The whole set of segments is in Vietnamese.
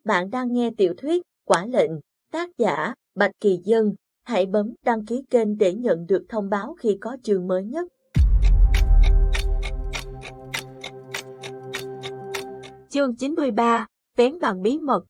Bạn đang nghe tiểu thuyết Quả Lệnh, tác giả Bạch Kỳ Dân. Hãy bấm đăng ký kênh để nhận được thông báo khi có chương mới nhất. Chương 93, Vén bằng bí mật.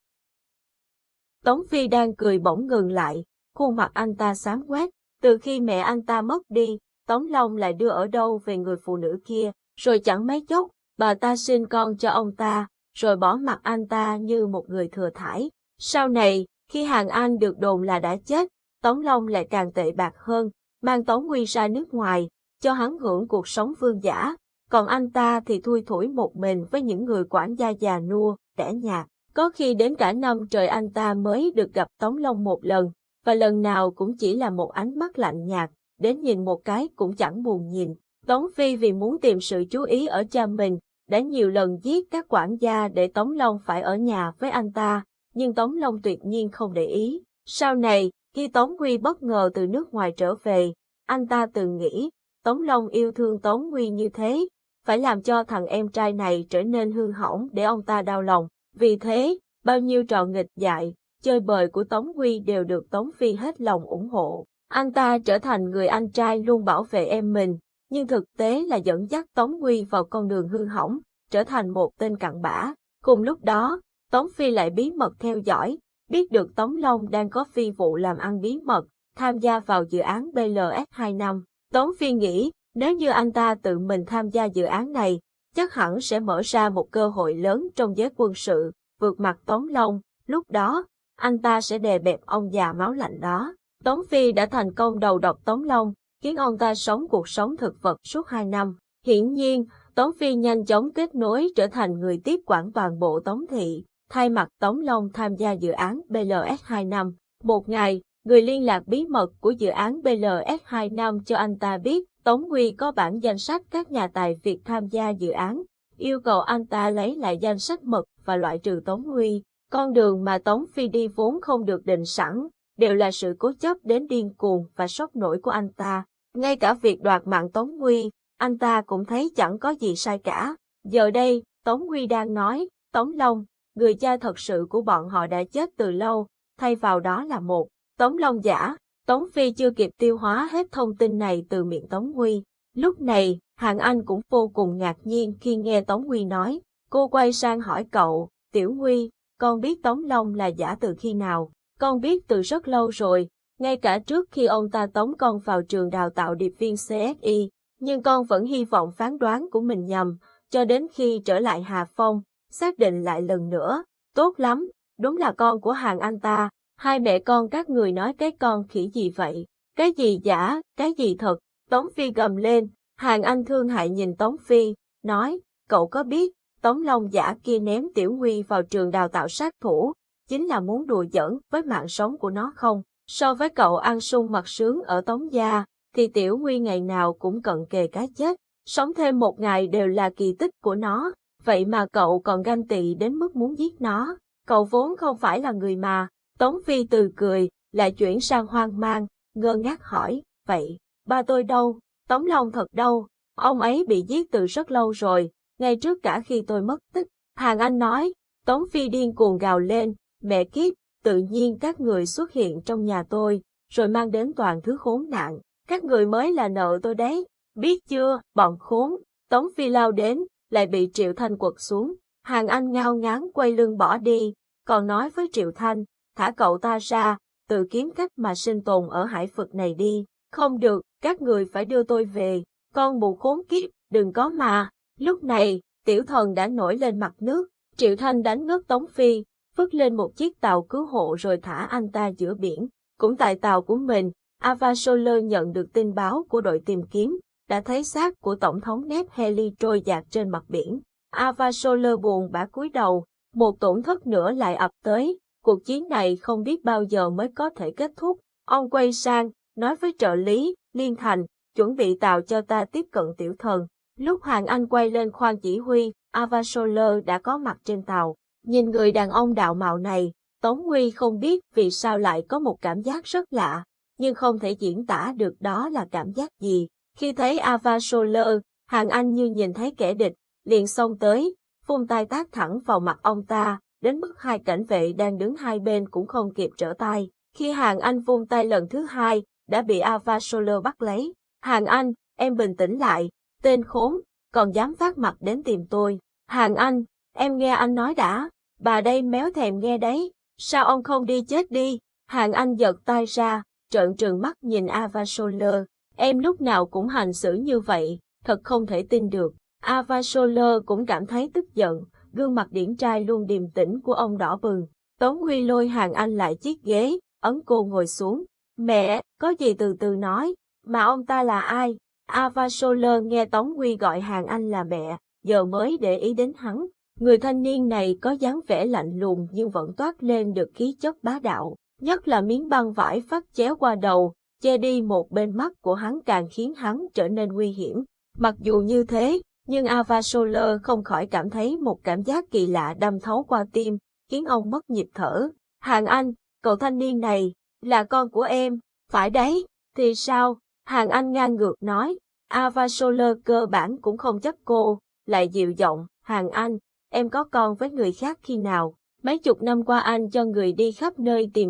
Tống Phi đang cười bỗng ngừng lại, khuôn mặt anh ta xám quét. Từ khi mẹ anh ta mất đi, Tống Long lại đưa ở đâu về người phụ nữ kia, rồi chẳng mấy chốc, bà ta sinh con cho ông ta, rồi bỏ mặc anh ta như một người thừa thãi. Sau này, khi Hàn Anh được đồn là đã chết, Tống Long lại càng tệ bạc hơn, mang Tống Nguy ra nước ngoài, cho hắn hưởng cuộc sống vương giả, còn anh ta thì thui thủi một mình với những người quản gia già nua, tẻ nhạt. Có khi đến cả năm trời anh ta mới được gặp Tống Long một lần, và lần nào cũng chỉ là một ánh mắt lạnh nhạt, đến nhìn một cái cũng chẳng buồn nhìn. Tống Phi vì muốn tìm sự chú ý ở cha mình, đã nhiều lần giết các quản gia để Tống Long phải ở nhà với anh ta, nhưng Tống Long tuyệt nhiên không để ý. Sau này, khi Tống Nguy bất ngờ từ nước ngoài trở về, anh ta từng nghĩ, Tống Long yêu thương Tống Nguy như thế, phải làm cho thằng em trai này trở nên hư hỏng để ông ta đau lòng. Vì thế, bao nhiêu trò nghịch dại, chơi bời của Tống Nguy đều được Tống Phi hết lòng ủng hộ. Anh ta trở thành người anh trai luôn bảo vệ em mình, nhưng thực tế là dẫn dắt Tống Nguy vào con đường hư hỏng, trở thành một tên cặn bã. Cùng lúc đó, Tống Phi lại bí mật theo dõi, biết được Tống Long đang có phi vụ làm ăn bí mật, tham gia vào dự án BLS2 năm. Tống Phi nghĩ, nếu như anh ta tự mình tham gia dự án này, chắc hẳn sẽ mở ra một cơ hội lớn trong giới quân sự, vượt mặt Tống Long, lúc đó, anh ta sẽ đè bẹp ông già máu lạnh đó. Tống Phi đã thành công đầu độc Tống Long, khiến ông ta sống cuộc sống thực vật suốt 2 năm. Hiển nhiên, Tống Phi nhanh chóng kết nối trở thành người tiếp quản toàn bộ Tống Thị, thay mặt Tống Long tham gia dự án BLS2 năm. Một ngày, người liên lạc bí mật của dự án BLS2 năm cho anh ta biết Tống Nguy có bản danh sách các nhà tài Việt tham gia dự án, yêu cầu anh ta lấy lại danh sách mật và loại trừ Tống Nguy. Con đường mà Tống Phi đi vốn không được định sẵn, đều là sự cố chấp đến điên cuồng và sốc nổi của anh ta. Ngay cả việc đoạt mạng Tống Nguy, anh ta cũng thấy chẳng có gì sai cả. Giờ đây, Tống Nguy đang nói, Tống Long, người cha thật sự của bọn họ đã chết từ lâu, thay vào đó là một Tống Long giả. Tống Phi chưa kịp tiêu hóa hết thông tin này từ miệng Tống Nguy. Lúc này, Hàn Anh cũng vô cùng ngạc nhiên khi nghe Tống Nguy nói. Cô quay sang hỏi cậu, Tiểu Nguy, con biết Tống Long là giả từ khi nào? Con biết từ rất lâu rồi, ngay cả trước khi ông ta tống con vào trường đào tạo điệp viên CSI, nhưng con vẫn hy vọng phán đoán của mình nhầm, cho đến khi trở lại Hà Phong, xác định lại lần nữa. Tốt lắm, đúng là con của Hàn Anh ta. Hai mẹ con các người nói cái con khỉ gì vậy? Cái gì giả, cái gì thật? Tống Phi gầm lên. Hàn Anh thương hại nhìn Tống Phi, nói, cậu có biết, Tống Long giả kia ném Tiểu Nguy vào trường đào tạo sát thủ, chính là muốn đùa giỡn với mạng sống của nó không? So với cậu ăn sung mặc sướng ở Tống gia, thì Tiểu Nguy ngày nào cũng cận kề cái chết, sống thêm một ngày đều là kỳ tích của nó, vậy mà cậu còn ganh tị đến mức muốn giết nó. Cậu vốn không phải là người mà. Tống Phi từ cười, lại chuyển sang hoang mang, ngơ ngác hỏi, vậy, ba tôi đâu? Tống Long thật đâu? Ông ấy bị giết từ rất lâu rồi, ngay trước cả khi tôi mất tích. Hàn Anh nói. Tống Phi điên cuồng gào lên, mẹ kiếp, tự nhiên các người xuất hiện trong nhà tôi, rồi mang đến toàn thứ khốn nạn, các người mới là nợ tôi đấy, biết chưa, bọn khốn. Tống Phi lao đến, lại bị Triệu Thanh quật xuống. Hàn Anh ngao ngán quay lưng bỏ đi, còn nói với Triệu Thanh, thả cậu ta ra, tự kiếm cách mà sinh tồn ở hải vực này đi. Không được, các người phải đưa tôi về, con mụ khốn kiếp, đừng có mà. Lúc này, Tiểu Thần đã nổi lên mặt nước, Triệu Thanh đánh ngất Tống Phi, vứt lên một chiếc tàu cứu hộ rồi thả anh ta giữa biển. Cũng tại tàu của mình, Ava Soler nhận được tin báo của đội tìm kiếm, đã thấy xác của Tổng thống Neb Heli trôi dạt trên mặt biển. Ava Soler buồn bã cúi đầu, một tổn thất nữa lại ập tới. Cuộc chiến này không biết bao giờ mới có thể kết thúc. Ông quay sang, nói với trợ lý, Liên Thành, chuẩn bị tàu cho ta tiếp cận Tiểu Thần. Lúc Hàn Anh quay lên khoang chỉ huy, Ava Soler đã có mặt trên tàu. Nhìn người đàn ông đạo mạo này, Tống Nguy không biết vì sao lại có một cảm giác rất lạ, nhưng không thể diễn tả được đó là cảm giác gì. Khi thấy Ava Soler, Hàn Anh như nhìn thấy kẻ địch, liền xông tới, vung tay tát thẳng vào mặt ông ta. đến mức hai cảnh vệ đang đứng hai bên cũng không kịp trở tay. Khi Hàn Anh vung tay lần thứ hai, đã bị Ava Soler bắt lấy. Hàn Anh, em bình tĩnh lại, tên khốn, còn dám vác mặt đến tìm tôi. Hàn Anh, em nghe anh nói đã, bà đây méo thèm nghe đấy, sao ông không đi chết đi? Hàn Anh giật tay ra, trợn trừng mắt nhìn Ava Soler. Em lúc nào cũng hành xử như vậy, thật không thể tin được. Ava Soler cũng cảm thấy tức giận, gương mặt điển trai luôn điềm tĩnh của ông đỏ bừng. Tống Huy lôi Hàn Anh lại chiếc ghế, ấn cô ngồi xuống. Mẹ, có gì từ từ nói, mà ông ta là ai? Ava Soler nghe Tống Huy gọi Hàn Anh là mẹ, giờ mới để ý đến hắn. Người thanh niên này có dáng vẻ lạnh lùng nhưng vẫn toát lên được khí chất bá đạo, nhất là miếng băng vải vắt chéo qua đầu, che đi một bên mắt của hắn càng khiến hắn trở nên nguy hiểm. Mặc dù như thế, nhưng Ava Soler không khỏi cảm thấy một cảm giác kỳ lạ đâm thấu qua tim, khiến ông mất nhịp thở. Hàn Anh, cậu thanh niên này, là con của em, phải đấy, thì sao? Hàn Anh ngang ngược nói. Ava Soler cơ bản cũng không chấp cô, lại dịu giọng, Hàn Anh, em có con với người khác khi nào? Mấy chục năm qua anh cho người đi khắp nơi tìm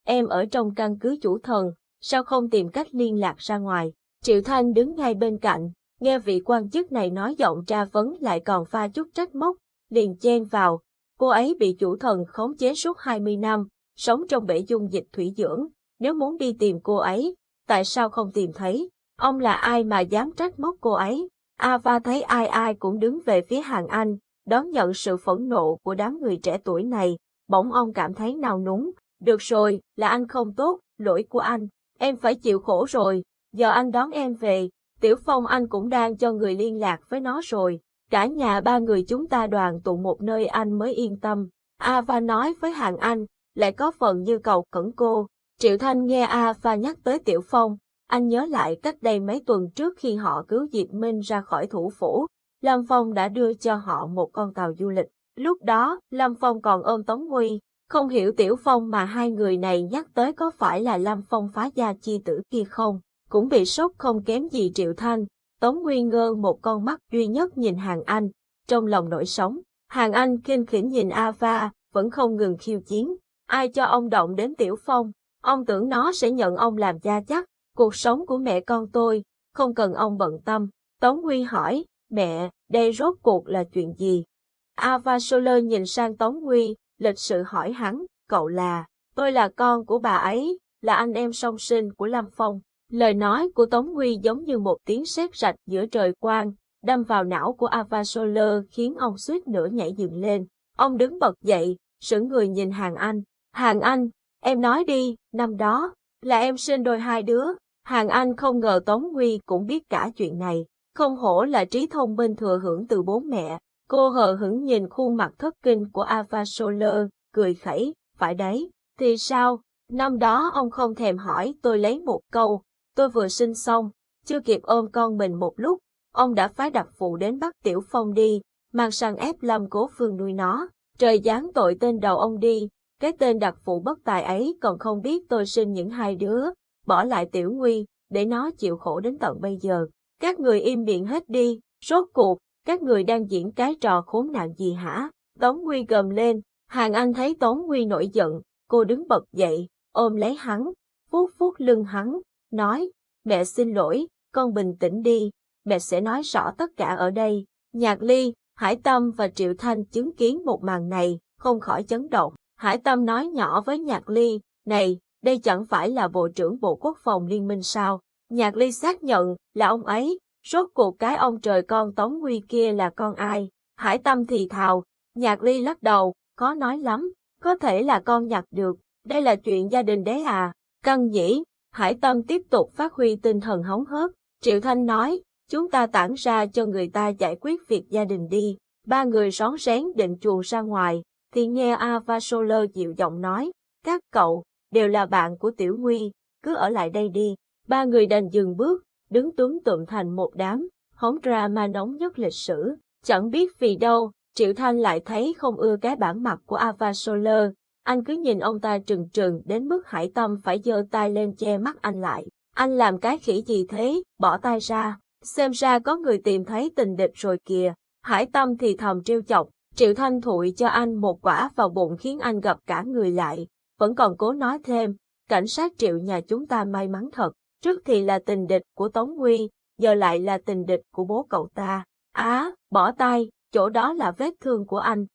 em ở trong căn cứ chủ thần, sao không tìm cách liên lạc ra ngoài? Triệu Thanh đứng ngay bên cạnh, nghe vị quan chức này nói giọng tra vấn lại còn pha chút trách móc, liền chen vào. Cô ấy bị chủ thần khống chế suốt 20 năm, sống trong bể dung dịch thủy dưỡng, nếu muốn đi tìm cô ấy, tại sao không tìm thấy? Ông là ai mà dám trách móc cô ấy? Ava thấy ai ai cũng đứng về phía Hàn Anh, đón nhận sự phẫn nộ của đám người trẻ tuổi này, bỗng ông cảm thấy nao núng. Được rồi, là anh không tốt, lỗi của anh, em phải chịu khổ rồi, giờ anh đón em về, Tiểu Phong anh cũng đang cho người liên lạc với nó rồi, cả nhà ba người chúng ta đoàn tụ một nơi anh mới yên tâm. Ava nói với Hàn Anh, lại có phần như cầu khẩn cô. Triệu Thanh nghe Ava nhắc tới Tiểu Phong, anh nhớ lại cách đây mấy tuần trước khi họ cứu Diệp Minh ra khỏi thủ phủ, Lâm Phong đã đưa cho họ một con tàu du lịch. Lúc đó, Lâm Phong còn ôm Tống Huy, không hiểu Tiểu Phong mà hai người này nhắc tới có phải là Lâm Phong phá gia chi tử kia không, cũng bị sốc không kém gì Triệu Thanh. Tống Huy ngơ một con mắt duy nhất nhìn Hàn Anh, trong lòng nổi sóng. Hàn Anh khinh khỉnh nhìn Ava, vẫn không ngừng khiêu chiến. Ai cho ông động đến Tiểu Phong? Ông tưởng nó sẽ nhận ông làm cha chắc, cuộc sống của mẹ con tôi, không cần ông bận tâm. Tống Huy hỏi, mẹ, đây rốt cuộc là chuyện gì? Ava Soler nhìn sang Tống Huy, lịch sự hỏi hắn, cậu là, tôi là con của bà ấy, là anh em song sinh của Lâm Phong. Lời nói của Tống Huy giống như một tiếng sét rạch giữa trời quang, đâm vào não của Ava Soler khiến ông suýt nữa nhảy dựng lên. Ông đứng bật dậy, sững người nhìn Hàn Anh. Hàn Anh, em nói đi, năm đó, là em sinh đôi hai đứa. Hàn Anh không ngờ Tống Huy cũng biết cả chuyện này. Không hổ là trí thông minh thừa hưởng từ bố mẹ. Cô hờ hững nhìn khuôn mặt thất kinh của Ava Soler, cười khẩy, phải đấy, thì sao? Năm đó ông không thèm hỏi tôi lấy một câu, tôi vừa sinh xong, chưa kịp ôm con mình một lúc, ông đã phái đặc vụ đến bắt Tiểu Phong đi, mang sang ép Lâm Cố Phương nuôi nó. Trời giáng tội tên đầu ông đi, cái tên đặc vụ bất tài ấy còn không biết tôi sinh những hai đứa, bỏ lại Tiểu Nguy, để nó chịu khổ đến tận bây giờ. Các người im miệng hết đi, rốt cuộc, các người đang diễn cái trò khốn nạn gì hả? Tống Huy gầm lên. Hàn Anh thấy Tống Huy nổi giận, cô đứng bật dậy, ôm lấy hắn, vuốt vuốt lưng hắn, nói, mẹ xin lỗi, con bình tĩnh đi, mẹ sẽ nói rõ tất cả ở đây. Nhạc Ly, Hải Tâm và Triệu Thanh chứng kiến một màn này, không khỏi chấn động. Hải Tâm nói nhỏ với Nhạc Ly, này, đây chẳng phải là Bộ trưởng Bộ Quốc phòng Liên minh sao? Nhạc Ly xác nhận là ông ấy, rốt cuộc cái ông trời con Tống Huy kia là con ai? Hải Tâm thì thào. Nhạc Ly lắc đầu, khó nói lắm, có thể là con nhặt được, đây là chuyện gia đình đấy à, căng nhỉ. Hải Tâm tiếp tục phát huy tinh thần hóng hớt. Triệu Thanh nói, chúng ta tản ra cho người ta giải quyết việc gia đình đi. Ba người rón rén định chuồn ra ngoài, thì nghe Ava Soler dịu giọng nói, các cậu, đều là bạn của Tiểu Nguy, cứ ở lại đây đi. Ba người đành dừng bước, đứng túm tụm thành một đám, hóng drama nóng nhất lịch sử. Chẳng biết vì đâu, Triệu Thanh lại thấy không ưa cái bản mặt của Ava Soler. Anh cứ nhìn ông ta trừng trừng đến mức Hải Tâm phải giơ tay lên che mắt anh lại. Anh làm cái khỉ gì thế, bỏ tay ra. Xem ra có người tìm thấy tình địch rồi kìa. Hải Tâm thì thầm trêu chọc, Triệu Thanh thụi cho anh một quả vào bụng khiến anh gập cả người lại, vẫn còn cố nói thêm, cảnh sát Triệu nhà chúng ta may mắn thật, trước thì là tình địch của Tống Huy, giờ lại là tình địch của bố cậu ta. Bỏ tay, chỗ đó là vết thương của anh,